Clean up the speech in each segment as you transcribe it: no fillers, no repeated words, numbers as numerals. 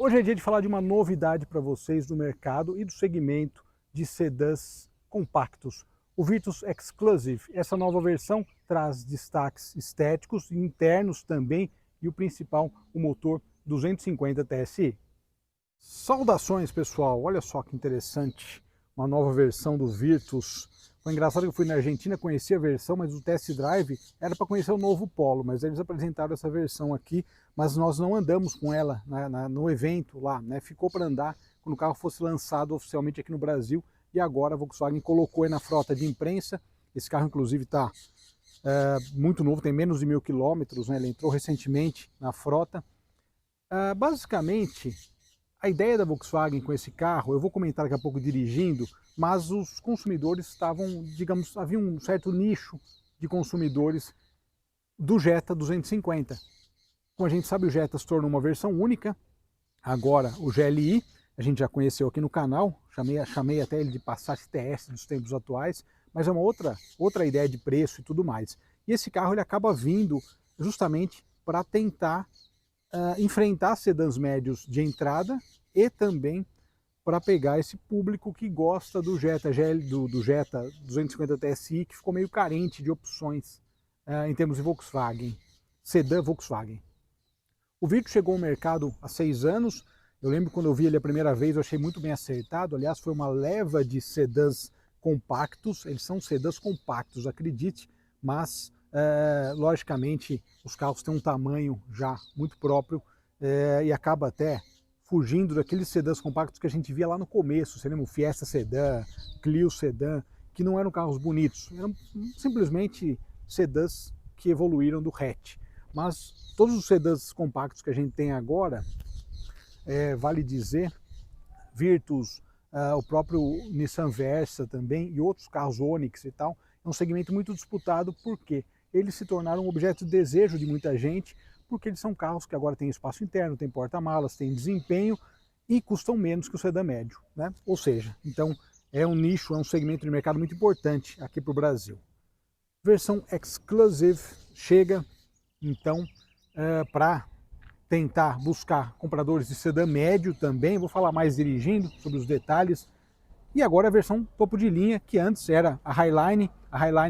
Hoje é dia de falar de uma novidade para vocês do mercado e do segmento de sedãs compactos, o Virtus Exclusive. Essa nova versão traz destaques estéticos e internos também e o principal, o motor 250 TSI. Saudações, pessoal! Olha só que interessante, uma nova versão do Virtus. Foi engraçado que eu fui na Argentina, conheci a versão, mas o test drive era para conhecer o novo Polo, mas eles apresentaram essa versão aqui, mas nós não andamos com ela no evento lá, né? Ficou para andar quando o carro fosse lançado oficialmente aqui no Brasil, e agora a Volkswagen colocou aí na frota de imprensa. Esse carro inclusive está muito novo, tem menos de 1000 quilômetros, né? Ele entrou recentemente na frota. Basicamente, a ideia da Volkswagen com esse carro, eu vou comentar daqui a pouco dirigindo, mas os consumidores estavam, digamos, havia um certo nicho de consumidores do Jetta 250. Como a gente sabe, o Jetta se tornou uma versão única, agora o GLI, a gente já conheceu aqui no canal, chamei até ele de Passat TS dos tempos atuais, mas é uma outra ideia de preço e tudo mais. E esse carro ele acaba vindo justamente para tentar enfrentar sedãs médios de entrada e também para pegar esse público que gosta do Jetta, do Jetta 250 TSI, que ficou meio carente de opções em termos de Volkswagen, sedã Volkswagen. O Virtus chegou ao mercado há 6 anos, eu lembro quando eu vi ele a primeira vez, eu achei muito bem acertado, aliás foi uma leva de sedãs compactos, eles são sedãs compactos, acredite, mas logicamente os carros têm um tamanho já muito próprio e acaba até fugindo daqueles sedãs compactos que a gente via lá no começo, você lembra o Fiesta Sedã, Clio Sedã, que não eram carros bonitos, eram simplesmente sedãs que evoluíram do hatch. Mas todos os sedãs compactos que a gente tem agora, vale dizer, Virtus, o próprio Nissan Versa também e outros carros Onix e tal, é um segmento muito disputado porque eles se tornaram um objeto de desejo de muita gente, porque eles são carros que agora têm espaço interno, têm porta-malas, têm desempenho e custam menos que o sedã médio, né? Ou seja, então é um nicho, é um segmento de mercado muito importante aqui para o Brasil. Versão Exclusive chega então para tentar buscar compradores de sedã médio também, vou falar mais dirigindo sobre os detalhes. E agora a versão topo de linha, que antes era a Highline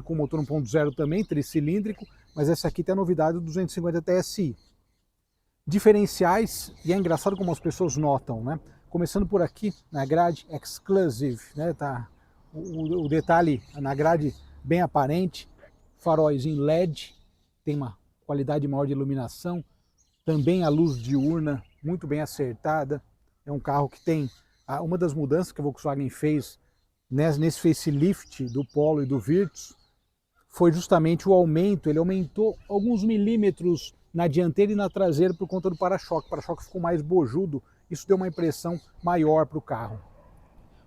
com motor 1.0 também, tricilíndrico, mas essa aqui tem a novidade do 250 TSI. Diferenciais, e é engraçado como as pessoas notam, né? Começando por aqui, na grade Exclusive, né? Tá o detalhe na grade bem aparente, faróis em LED, tem uma qualidade maior de iluminação, também a luz diurna muito bem acertada, é um carro que tem uma das mudanças que a Volkswagen fez nesse facelift do Polo e do Virtus foi justamente o aumento, ele aumentou alguns milímetros na dianteira e na traseira por conta do para-choque. O para-choque ficou mais bojudo, isso deu uma impressão maior para o carro.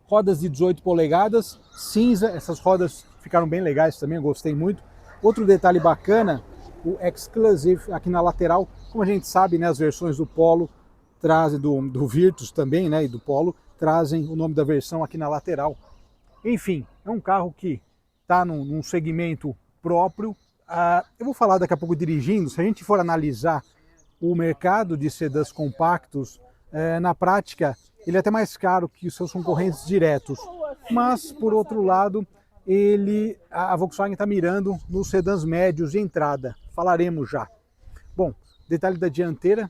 Rodas de 18 polegadas, cinza, essas rodas ficaram bem legais também, eu gostei muito. Outro detalhe bacana, o Exclusive aqui na lateral, como a gente sabe, né, as versões do Polo trazem, do Virtus também, né, e do Polo, trazem o nome da versão aqui na lateral. Enfim, é um carro que está num segmento próprio. Eu vou falar daqui a pouco dirigindo, se a gente for analisar o mercado de sedãs compactos, na prática ele é até mais caro que os seus concorrentes diretos, mas por outro lado a Volkswagen está mirando nos sedãs médios de entrada, falaremos já. Bom, detalhe da dianteira,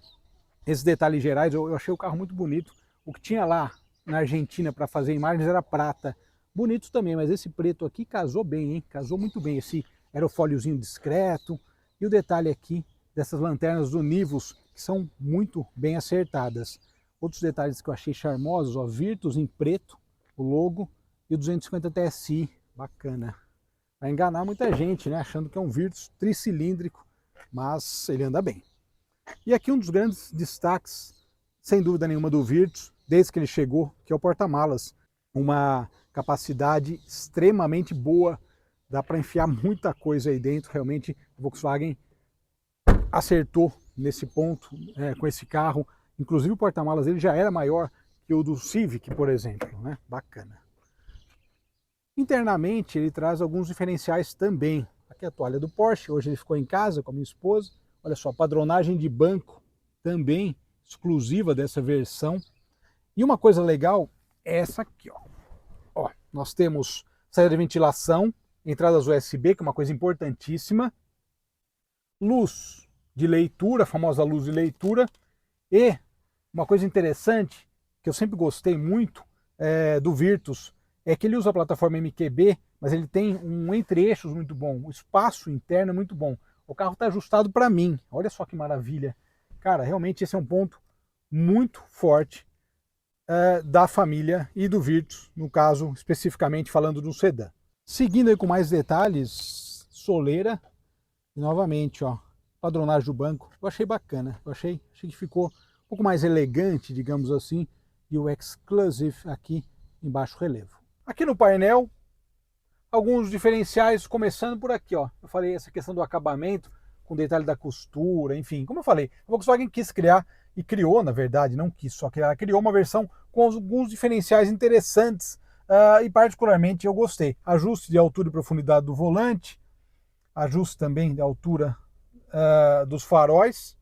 esses detalhes gerais, eu achei o carro muito bonito. O que tinha lá na Argentina para fazer imagens era prata, bonito também, mas esse preto aqui casou bem, hein? Casou muito bem, esse aerofóliozinho discreto, e o detalhe aqui dessas lanternas do Nivus, que são muito bem acertadas. Outros detalhes que eu achei charmosos, ó, Virtus em preto, o logo, e o 250 TSI, bacana. Vai enganar muita gente, né? Achando que é um Virtus tricilíndrico, mas ele anda bem. E aqui um dos grandes destaques, sem dúvida nenhuma, do Virtus, desde que ele chegou, que é o porta-malas. Uma capacidade extremamente boa, dá para enfiar muita coisa aí dentro, realmente a Volkswagen acertou nesse ponto com esse carro. Inclusive o porta-malas dele já era maior que o do Civic, por exemplo, né? Bacana. Internamente ele traz alguns diferenciais também. Aqui a toalha do Porsche, hoje ele ficou em casa com a minha esposa. Olha só, padronagem de banco também exclusiva dessa versão. E uma coisa legal é essa aqui, ó. Ó, nós temos saída de ventilação, entradas USB, que é uma coisa importantíssima, luz de leitura, a famosa luz de leitura, e uma coisa interessante, que eu sempre gostei muito do Virtus, é que ele usa a plataforma MQB, mas ele tem um entre-eixos muito bom, o espaço interno é muito bom. O carro está ajustado para mim, olha só que maravilha. Cara, realmente esse é um ponto muito forte da família e do Virtus, no caso, especificamente falando do sedã. Seguindo aí com mais detalhes, soleira, e novamente, ó, padronagem do banco, eu achei bacana, achei que ficou um pouco mais elegante, digamos assim, e o Exclusive aqui em baixo relevo. Aqui no painel, alguns diferenciais, começando por aqui, ó, eu falei essa questão do acabamento, com detalhe da costura, enfim, como eu falei, a Volkswagen quis criar, e criou, na verdade, não quis só criar, criou uma versão com alguns diferenciais interessantes, e particularmente eu gostei. Ajuste de altura e profundidade do volante, ajuste também de altura dos faróis.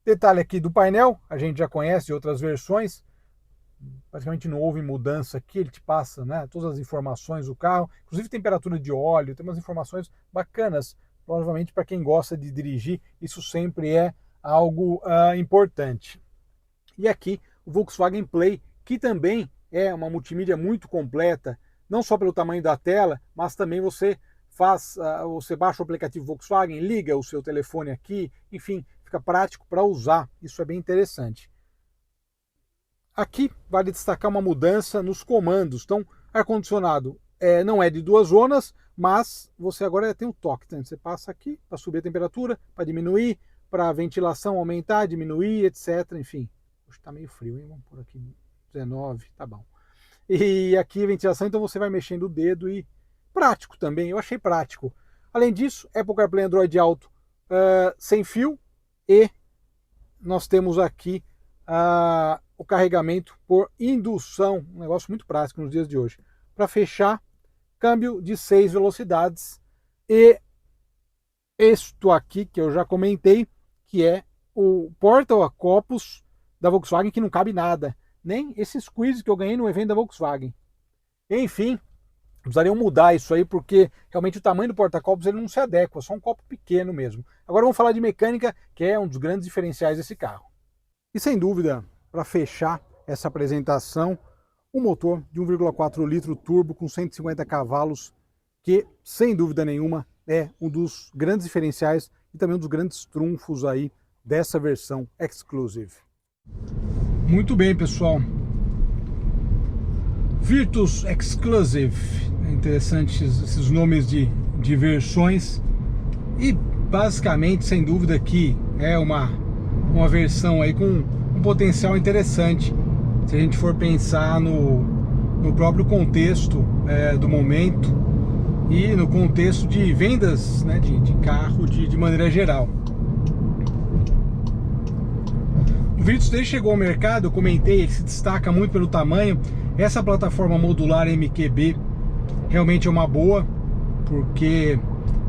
Detalhe aqui do painel, a gente já conhece de outras versões, praticamente não houve mudança aqui, ele te passa, né, todas as informações do carro, inclusive temperatura de óleo, tem umas informações bacanas, provavelmente para quem gosta de dirigir, isso sempre é algo importante. E aqui o Volkswagen Play, que também é uma multimídia muito completa, não só pelo tamanho da tela, mas também você você baixa o aplicativo Volkswagen, liga o seu telefone aqui, enfim, fica prático para usar, isso é bem interessante. Aqui vale destacar uma mudança nos comandos, então ar-condicionado não é de 2 zonas, mas você agora tem o toque, então você passa aqui para subir a temperatura, para diminuir, para a ventilação aumentar, diminuir, etc. Enfim, hoje está meio frio, hein? Vamos por aqui 19, tá bom. E aqui a ventilação, então você vai mexendo o dedo e prático também, eu achei prático. Além disso, Apple CarPlay Android Auto sem fio e nós temos aqui o carregamento por indução, um negócio muito prático nos dias de hoje. Para fechar, câmbio de 6 velocidades e isto aqui que eu já comentei, que é o porta-copos da Volkswagen, que não cabe nada, nem esse squeeze que eu ganhei no evento da Volkswagen. Enfim, precisariam mudar isso aí, porque realmente o tamanho do porta-copos ele não se adequa, é só um copo pequeno mesmo. Agora vamos falar de mecânica, que é um dos grandes diferenciais desse carro. E sem dúvida, para fechar essa apresentação, um motor de 1,4 litro turbo com 150 cavalos, que sem dúvida nenhuma é um dos grandes diferenciais e também um dos grandes trunfos aí dessa versão Exclusive. Muito bem, pessoal. Virtus Exclusive, é interessante esses nomes de versões, e basicamente, sem dúvida, que é uma versão aí com um potencial interessante, se a gente for pensar no próprio contexto do momento e no contexto de vendas, né, de carro de maneira geral. O Virtus, desde que chegou ao mercado, eu comentei, ele se destaca muito pelo tamanho. Essa plataforma modular MQB realmente é uma boa, porque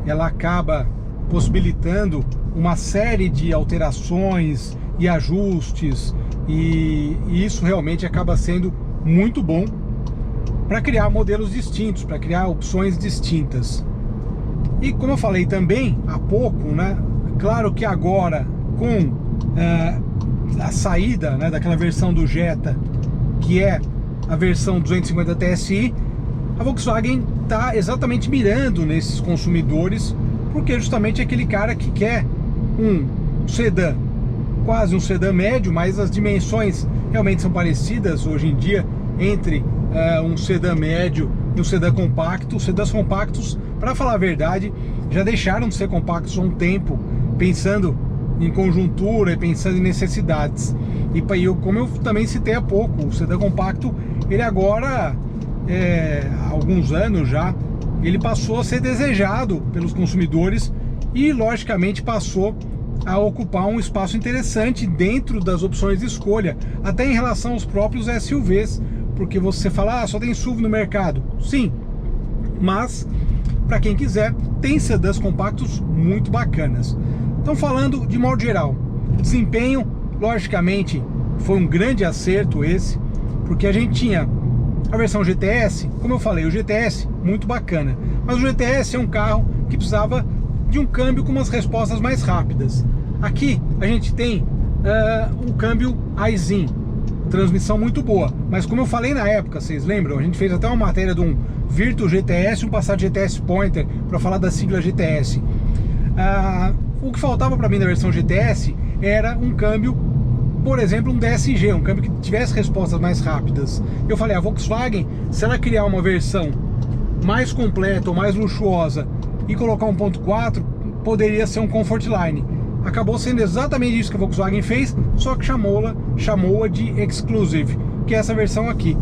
ela acaba possibilitando uma série de alterações e ajustes, e isso realmente acaba sendo muito bom para criar modelos distintos, para criar opções distintas. E como eu falei também há pouco, né, claro que agora com a saída, né, daquela versão do Jetta, que é a versão 250 TSI, a Volkswagen está exatamente mirando nesses consumidores, porque justamente é aquele cara que quer um sedã, quase um sedã médio, mas as dimensões realmente são parecidas hoje em dia entre um sedã médio e um sedã compacto. Os sedãs compactos, para falar a verdade, já deixaram de ser compactos há um tempo, pensando em conjuntura e pensando em necessidades. E como eu também citei há pouco, o sedã compacto, ele agora, há alguns anos já, ele passou a ser desejado pelos consumidores e logicamente passou a ocupar um espaço interessante dentro das opções de escolha, até em relação aos próprios SUVs, porque você fala, só tem SUV no mercado. Sim, mas para quem quiser, tem sedãs compactos muito bacanas. Então, falando de modo geral, desempenho, logicamente, foi um grande acerto esse, porque a gente tinha a versão GTS, como eu falei, o GTS muito bacana, mas o GTS é um carro que precisava de um câmbio com umas respostas mais rápidas. Aqui a gente tem um câmbio Aisin, transmissão muito boa, mas como eu falei na época, vocês lembram? A gente fez até uma matéria de um Virtus GTS e um Passat GTS Pointer para falar da sigla GTS. O que faltava para mim na versão GTS era um câmbio, por exemplo, um DSG, um câmbio que tivesse respostas mais rápidas. Eu falei, a Volkswagen, se ela criar uma versão mais completa ou mais luxuosa e colocar 1.4, poderia ser um Comfortline. Acabou sendo exatamente isso que a Volkswagen fez, só que chamou-a de Exclusive, que é essa versão aqui.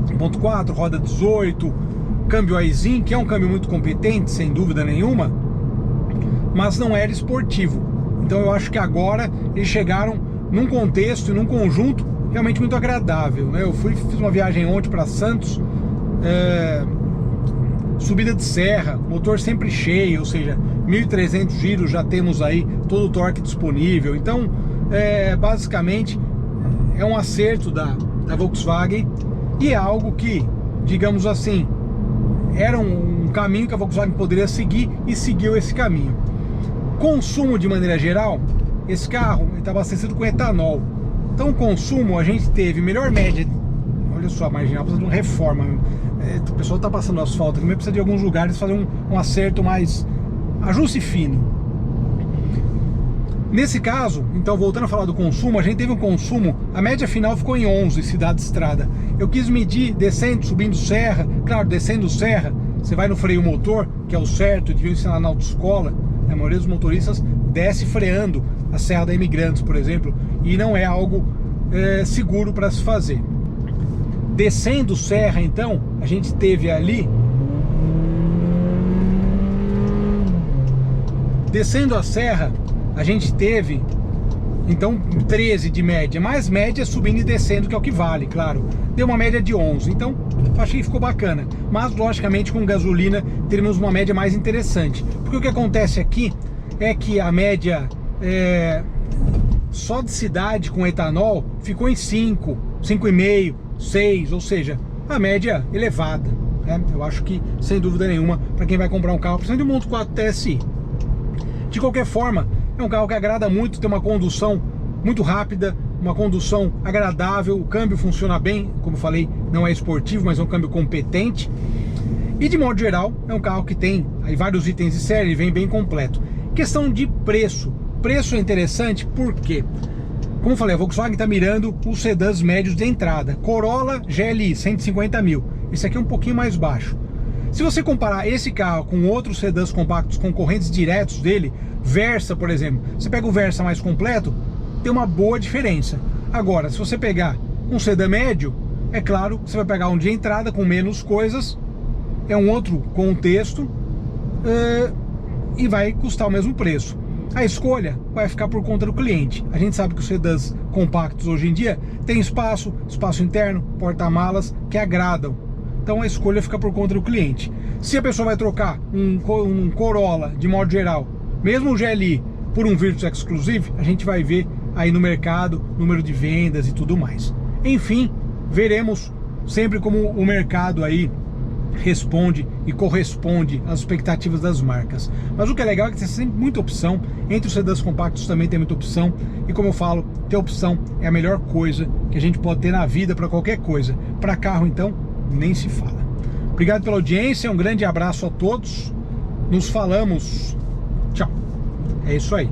1.4, roda 18, câmbio Aisin, que é um câmbio muito competente, sem dúvida nenhuma, mas não era esportivo. Então eu acho que agora eles chegaram num contexto e num conjunto realmente muito agradável, né? Eu fiz uma viagem ontem para Santos, subida de serra, motor sempre cheio, ou seja, 1.300 giros, já temos aí todo o torque disponível. Então, basicamente, é um acerto da Volkswagen, e é algo que, digamos assim, era um caminho que a Volkswagen poderia seguir, e seguiu esse caminho. Consumo de maneira geral, esse carro está abastecido com etanol. Então o consumo, a gente teve melhor média. Olha só, a marginal precisa de uma reforma. O pessoal está passando asfalto aqui, mas precisa de alguns lugares fazer um acerto mais, ajuste fino. Nesse caso, então voltando a falar do consumo, a gente teve um consumo, a média final ficou em 11 cidade-estrada. Eu quis medir descendo, subindo serra. Claro, descendo serra, você vai no freio motor, que é o certo, devia ensinar na autoescola. A maioria dos motoristas desce freando a Serra da Imigrantes, por exemplo, e não é algo seguro para se fazer. Descendo serra, então, a gente teve ali, descendo a serra, a gente teve então 13 de média, mais média subindo e descendo, que é o que vale, claro. Deu uma média de 11, então achei que ficou bacana. Mas logicamente com gasolina teremos uma média mais interessante, porque o que acontece aqui é que a média só de cidade com etanol ficou em 5, 5,5, 6, ou seja, a média elevada, né? Eu acho que sem dúvida nenhuma, para quem vai comprar um carro, precisa de um 1.4 TSI. De qualquer forma, é um carro que agrada muito, tem uma condução muito rápida, uma condução agradável, o câmbio funciona bem, como eu falei, não é esportivo, mas é um câmbio competente. E de modo geral, é um carro que tem aí vários itens de série, ele vem bem completo. Questão de preço. Preço é interessante porque, como eu falei, a Volkswagen está mirando os sedãs médios de entrada. Corolla GLI, 150 mil. Esse aqui é um pouquinho mais baixo. Se você comparar esse carro com outros sedãs compactos concorrentes diretos dele, Versa, por exemplo, você pega o Versa mais completo, tem uma boa diferença. Agora, se você pegar um sedã médio, é claro, você vai pegar um de entrada com menos coisas, é um outro contexto, e vai custar o mesmo preço. A escolha vai ficar por conta do cliente. A gente sabe que os sedãs compactos hoje em dia tem espaço interno, porta-malas que agradam. Então a escolha fica por conta do cliente. Se a pessoa vai trocar um Corolla de modo geral, mesmo o GLI, por um Virtus Exclusive, a gente vai ver aí no mercado, número de vendas e tudo mais. Enfim, veremos sempre como o mercado aí responde e corresponde às expectativas das marcas. Mas o que é legal é que tem sempre muita opção. Entre os sedãs compactos também tem muita opção. E como eu falo, ter opção é a melhor coisa que a gente pode ter na vida para qualquer coisa. Para carro, então, nem se fala. Obrigado pela audiência, um grande abraço a todos. Nos falamos. Tchau. É isso aí.